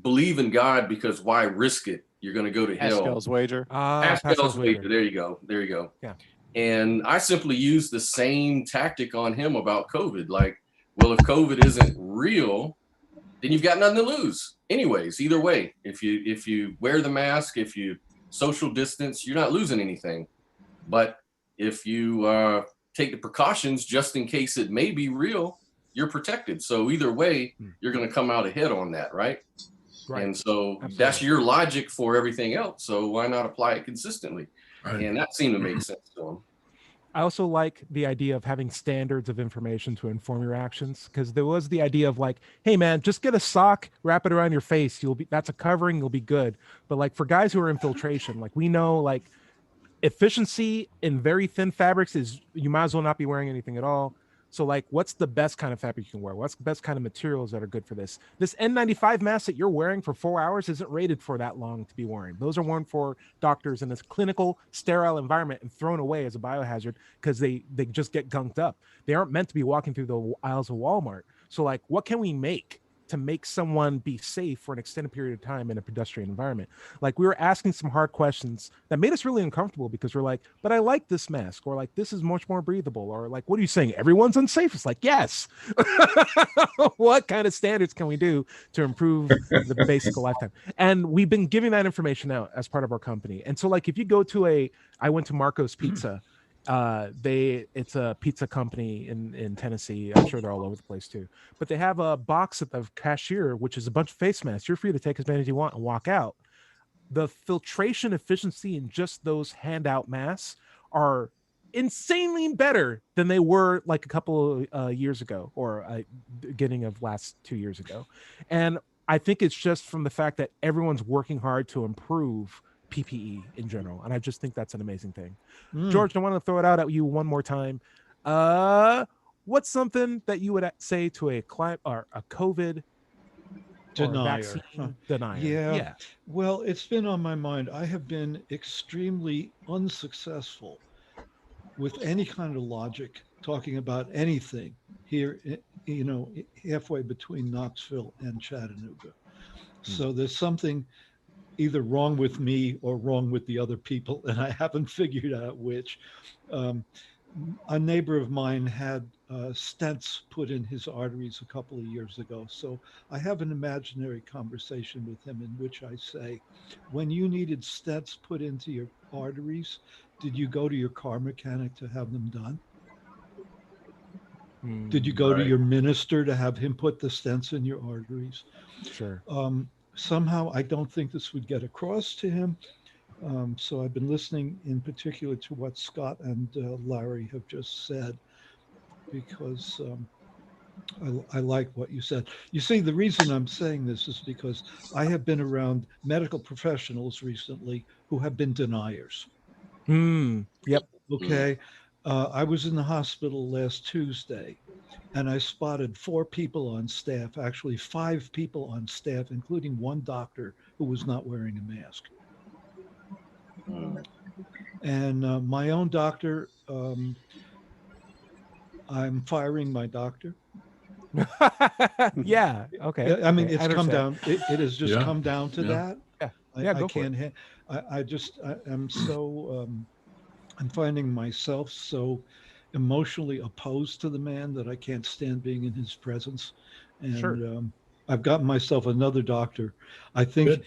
believe in God, because why risk it? You're going to go to hell. Pascal's wager. Pascal's wager. There you go. There you go. Yeah. And I simply used the same tactic on him about COVID. Like, well, if COVID isn't real, then you've got nothing to lose. Anyways, either way, if you wear the mask, if you social distance, you're not losing anything. But if you take the precautions just in case it may be real, you're protected. So either way, you're going to come out ahead on that, right? Right. And so Absolutely. that's your logic for everything else. So why not apply it consistently? Right. And that seemed to make sense to him. I also like the idea of having standards of information to inform your actions, because there was the idea of like, hey man, just get a sock, wrap it around your face. That's a covering. You'll be good. But like for guys who are infiltration, like we know like efficiency in very thin fabrics is you might as well not be wearing anything at all. So like, what's the best kind of fabric you can wear? What's the best kind of materials that are good for this? This N95 mask that you're wearing for 4 hours isn't rated for that long to be worn. Those are worn for doctors in this clinical, sterile environment and thrown away as a biohazard because they just get gunked up. They aren't meant to be walking through the aisles of Walmart. So like, what can we make to make someone be safe for an extended period of time in a pedestrian environment? Like we were asking some hard questions that made us really uncomfortable because we're like, but I like this mask, or like, this is much more breathable, or like, what are you saying? Everyone's unsafe. It's like, yes. What kind of standards can we do to improve the basic of lifetime? And we've been giving that information out as part of our company. And so like, if you go to I went to Marco's Pizza, it's a pizza company in Tennessee. I'm sure they're all over the place too, but they have a box at the cashier which is a bunch of face masks. You're free to take as many as you want and walk out. The filtration efficiency in just those handout masks are insanely better than they were like a couple of years ago, or beginning of last 2 years ago. And I think it's just from the fact that everyone's working hard to improve PPE in general, and I just think that's an amazing thing. George, I want to throw it out at you one more time. What's something that you would say to a client or a COVID Denier. denier? Yeah. Well, it's been on my mind. I have been extremely unsuccessful with any kind of logic talking about anything here, halfway between Knoxville and Chattanooga. So there's something either wrong with me or wrong with the other people, and I haven't figured out which. Um, a neighbor of mine had stents put in his arteries a couple of years ago. So I have an imaginary conversation with him in which I say, when you needed stents put into your arteries, did you go to your car mechanic to have them done? Did you go to Right. your minister to have him put the stents in your arteries? Sure. Somehow, I don't think this would get across to him. So I've been listening in particular to what Scott and Larry have just said because I like what you said. You see, the reason I'm saying this is because I have been around medical professionals recently who have been deniers. Yep. Mm. Okay. I was in the hospital last Tuesday and I spotted 4 people on staff, actually 5 people on staff, including one doctor who was not wearing a mask. Mm. And my own doctor, I'm firing my doctor. Yeah. Okay. I mean, Okay. I it's come understand. down. It has just Yeah. come down to Yeah. that. Yeah. Yeah. I Go for it. can't. I'm so. I'm finding myself so emotionally opposed to the man that I can't stand being in his presence, Sure. and I've gotten myself another doctor. I think Good.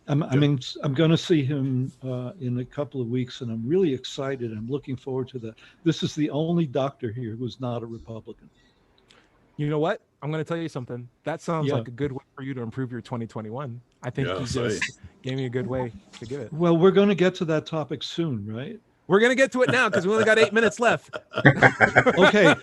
I mean, I'm going to see him in a couple of weeks, and I'm really excited. I'm looking forward to that. This is the only doctor here who's not a Republican. You know what? I'm going to tell you something. That sounds Yeah. like a good way for you to improve your 2021. I think Yeah. you Say. just gave me a good way to give it. Well, we're going to get to that topic soon, right? We're going to get to it now because we only got 8 minutes left. Okay.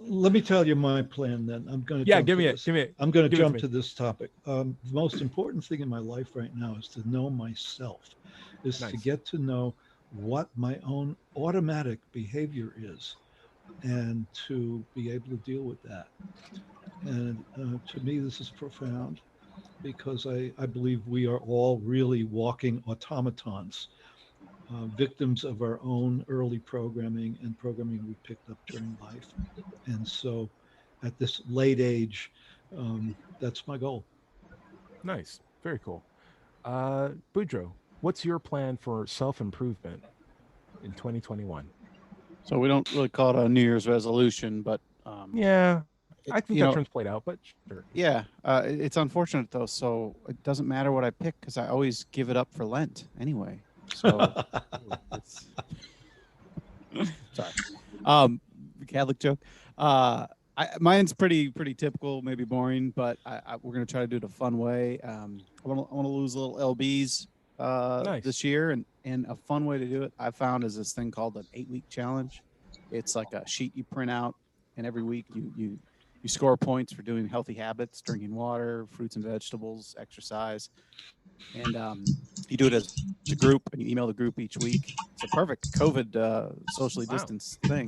Let me tell you my plan then. I'm going to Yeah. jump Give to me it. this. Give me it. I'm going to Give it to jump me. to this topic. The most important thing in my life right now is to know myself, is to Nice. get to know what my own automatic behavior is and to be able to deal with that. And to me, this is profound because I believe we are all really walking automatons, victims of our own early programming and programming we picked up during life. And so at this late age, that's my goal. Nice. Very cool. Boudreaux, what's your plan for self improvement in 2021? So we don't really call it a New Year's resolution, but Yeah. I think that you know, term's played out, but sure. yeah, it's unfortunate though. So it doesn't matter what I pick because I always give it up for Lent anyway. So it's sorry, Catholic joke. Mine's pretty typical, maybe boring, but we're gonna try to do it a fun way. I want to lose a little lbs Nice. this year, and a fun way to do it I found is this thing called an 8-week challenge. It's like a sheet you print out, and every week you score points for doing healthy habits, drinking water, fruits and vegetables, exercise, and you do it as a group, and you email the group each week. It's a perfect COVID socially Wow. distanced thing.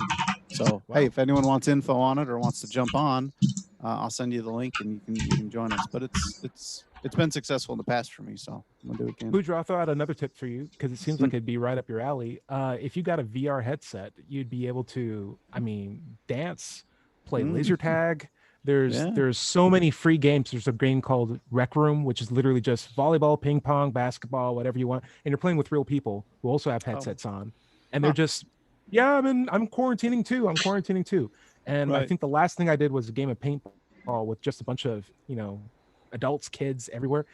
So Wow. hey, if anyone wants info on it or wants to jump on, I'll send you the link and you can join us. But it's been successful in the past for me, so I'm gonna do it again. Boudreaux, I'll throw out another tip for you because it seems like it'd be right up your alley. If you got a VR headset, you'd be able to, I mean, dance, play laser tag. Yeah. There's so many free games. There's a game called Rec Room, which is literally just volleyball, ping pong, basketball, whatever you want, and you're playing with real people who also have headsets on, and they're just, yeah, I'm quarantining too. And I Right. think the last thing I did was a game of paintball with just a bunch of adults, kids everywhere,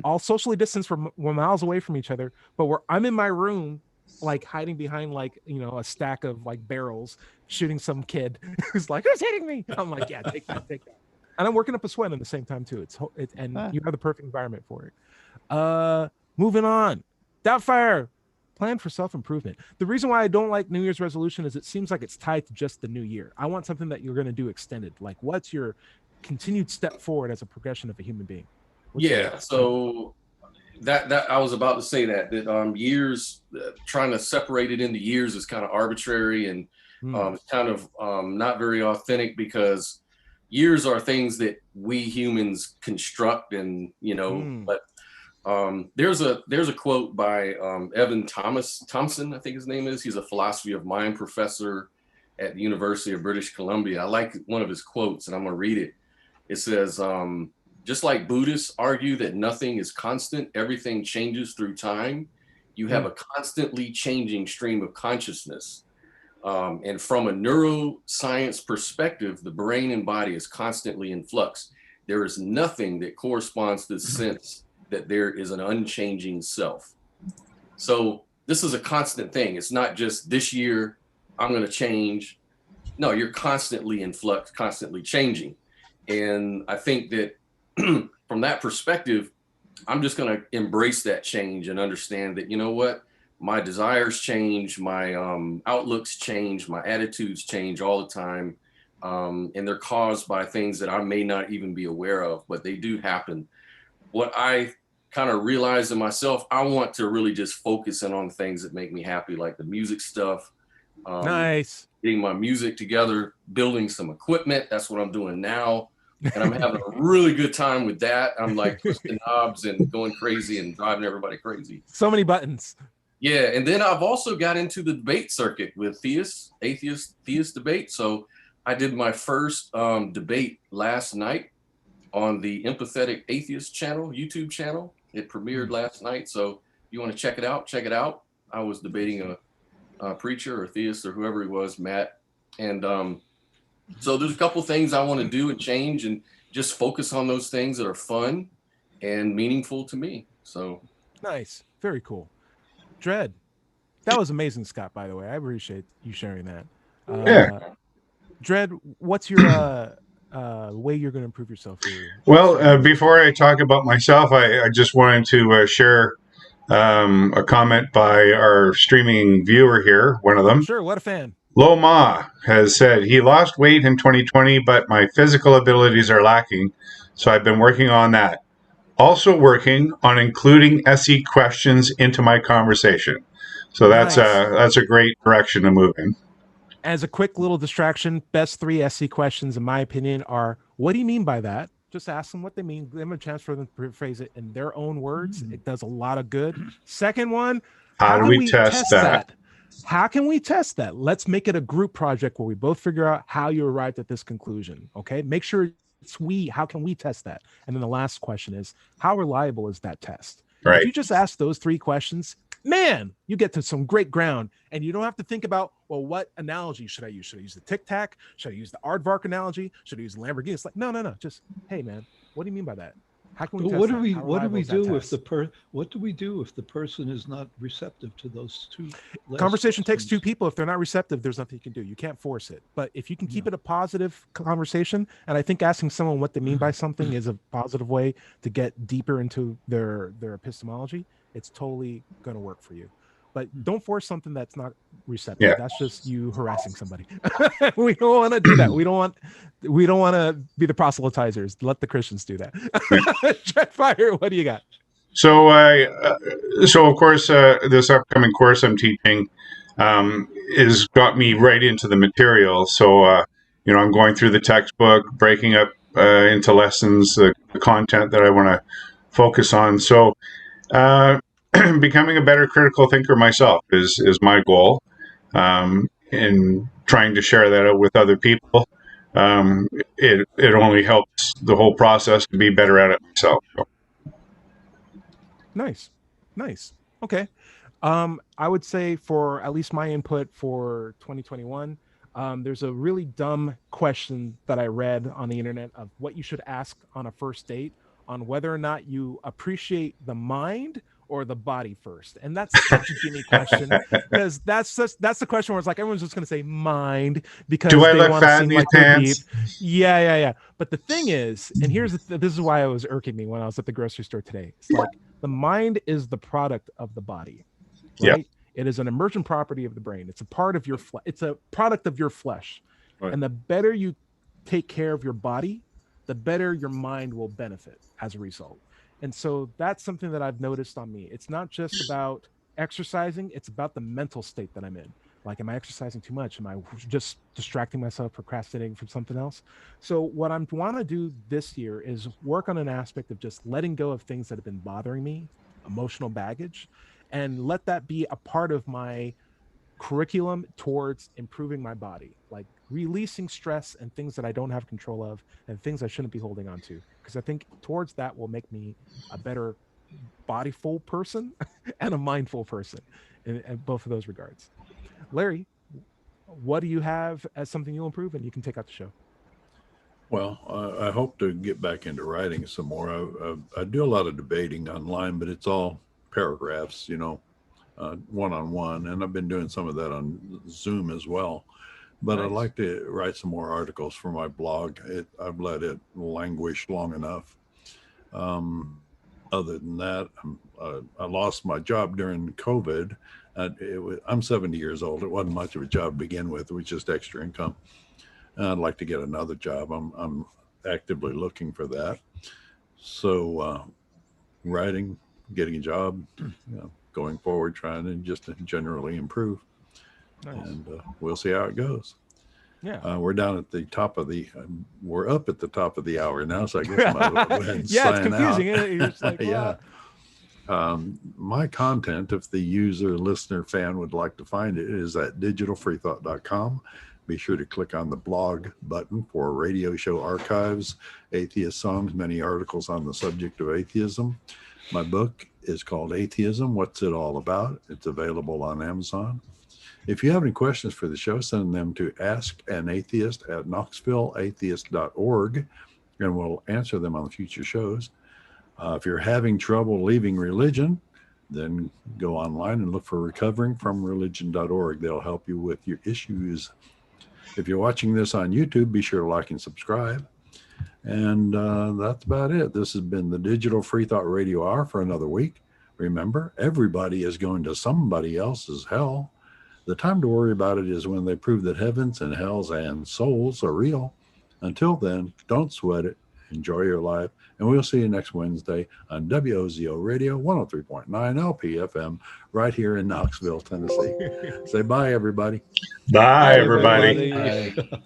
all socially distanced from we're miles away from each other, but I'm in my room like hiding behind like a stack of like barrels shooting some kid who's like, who's hitting me? I'm like, yeah, take that, and I'm working up a sweat at the same time too. And you have the perfect environment for it. Moving on, Doubtfire, plan for self-improvement. The reason why I don't like New Year's resolution is it seems like it's tied to just the new year. I want something that you're going to do extended. Like, what's your continued step forward as a progression of a human being? So that I was about to say that years, trying to separate it into years is kind of arbitrary and kind of not very authentic, because years are things that we humans construct, and but there's a quote by Evan Thompson, I think his name is. He's a philosophy of mind professor at the University of British Columbia. I like one of his quotes, and I'm going to read it. It says, just like Buddhists argue that nothing is constant, everything changes through time, you have a constantly changing stream of consciousness. And from a neuroscience perspective, the brain and body is constantly in flux. There is nothing that corresponds to the sense that there is an unchanging self. So this is a constant thing. It's not just this year, I'm going to change. No, you're constantly in flux, constantly changing. And I think that from that perspective, I'm just going to embrace that change and understand that, you know what, my desires change, my outlooks change, my attitudes change all the time. And they're caused by things that I may not even be aware of, but they do happen. What I kind of realized in myself, I want to really just focus in on things that make me happy, like the music stuff. Nice. Getting my music together, building some equipment. That's what I'm doing now. And I'm having a really good time with that. I'm like twisting knobs and going crazy and driving everybody crazy. So many buttons. Yeah. And then I've also got into the debate circuit with theist debate. So I did my first debate last night on the Empathetic Atheist channel, YouTube channel. It premiered last night. So if you want to check it out, check it out. I was debating a preacher or theist or whoever he was, Matt. And so there's a couple things I want to do and change and just focus on those things that are fun and meaningful to me. So nice. Very cool. Dread. That was amazing, Scott, by the way. I appreciate you sharing that. Yeah. Dread, what's your way you're going to improve yourself here? Well, before I talk about myself, I just wanted to share a comment by our streaming viewer here, one of them. Sure, what a fan. Lo Ma has said, he lost weight in 2020, but my physical abilities are lacking, so I've been working on that. Also working on including SE questions into my conversation. So that's a great direction to move in. As a quick little distraction, best 3 SE questions, in my opinion, are, what do you mean by that? Just ask them what they mean. Give them a chance for them to phrase it in their own words. It does a lot of good. Second one, how do we test that? How can we test that? Let's make it a group project where we both figure out how you arrived at this conclusion. Okay. Make sure it's we. How can we test that? And then the last question is, how reliable is that test? Right. If you just ask those 3 questions, man, you get to some great ground, and you don't have to think about, well, what analogy should I use? Should I use the Tic Tac? Should I use the Aardvark analogy? Should I use the Lamborghini? It's like, no. Just, hey, man, what do you mean by that? How can we test what that? do we How what do we reliable is that do test? what do we do if the person is not receptive to those 2 last Conversation takes 2 questions? people. If they're not receptive, there's nothing you can do. You can't force it. But if you can keep it a positive conversation, and I think asking someone what they mean by something is a positive way to get deeper into their epistemology, it's totally going to work for you. But don't force something that's not receptive. Yeah. That's just you harassing somebody. We don't want to do that. We don't want to be the proselytizers. Let the Christians do that. Jetfire, what do you got? So, so of course, this upcoming course I'm teaching has got me right into the material. So, I'm going through the textbook, breaking up into lessons, the content that I want to focus on. So, becoming a better critical thinker myself is my goal, and trying to share that out with other people. It only helps the whole process to be better at it myself. So. Nice. Okay. I would say, for at least my input for 2021, there's a really dumb question that I read on the internet of what you should ask on a first date, on whether or not you appreciate the mind or the body first. And that's such a gimme question, because that's the question where it's like everyone's just going to say mind because Do I they look want to fat seem in like these they're deep. pants? Yeah. But the thing is, and this is why it was irking me when I was at the grocery store today. It's like the mind is the product of the body, right? Yep. It is an emergent property of the brain. It's a part of your it's a product of your flesh. Right. And the better you take care of your body, the better your mind will benefit as a result. And so that's something that I've noticed on me. It's not just about exercising, it's about the mental state that I'm in. Like, am I exercising too much? Am I just distracting myself, procrastinating from something else? So what I want to do this year is work on an aspect of just letting go of things that have been bothering me, emotional baggage, and let that be a part of my curriculum towards improving my body, like releasing stress and things that I don't have control of and things I shouldn't be holding on to. Because I think towards that will make me a better bodyful person and a mindful person in both of those regards. Larry, what do you have as something you'll improve? And you can take out the show. Well, I hope to get back into writing some more. I do a lot of debating online, but it's all paragraphs, one on one. And I've been doing some of that on Zoom as well. But I'd Nice. like to write some more articles for my blog. I've let it languish long enough. Other than that, I lost my job during COVID. I'm 70 years old. It wasn't much of a job to begin with. It was just extra income. And I'd like to get another job. I'm actively looking for that. So writing, getting a job, going forward, trying to just generally improve. Nice. And we'll see how it goes. Yeah. We're down at the top of we're up at the top of the hour now, so I guess I might as well go ahead and Yeah, it's sign out. confusing. Isn't it? You're just like, Yeah. what? My content, if the user, listener, fan would like to find it, is at digitalfreethought.com. Be sure to click on the blog button for radio show archives, atheist songs, many articles on the subject of atheism. My book is called Atheism, What's It All About? It's available on Amazon. If you have any questions for the show, send them to askanatheist@knoxvilleatheist.org, and we'll answer them on future shows. If you're having trouble leaving religion, then go online and look for recoveringfromreligion.org. They'll help you with your issues. If you're watching this on YouTube, be sure to like and subscribe. And that's about it. This has been the Digital Free Thought Radio Hour for another week. Remember, everybody is going to somebody else's hell. The time to worry about it is when they prove that heavens and hells and souls are real. Until then, don't sweat it. Enjoy your life. And we'll see you next Wednesday on WOZO Radio 103.9 LPFM right here in Knoxville, Tennessee. Say bye, everybody. Bye, Bye, everybody. everybody. Bye.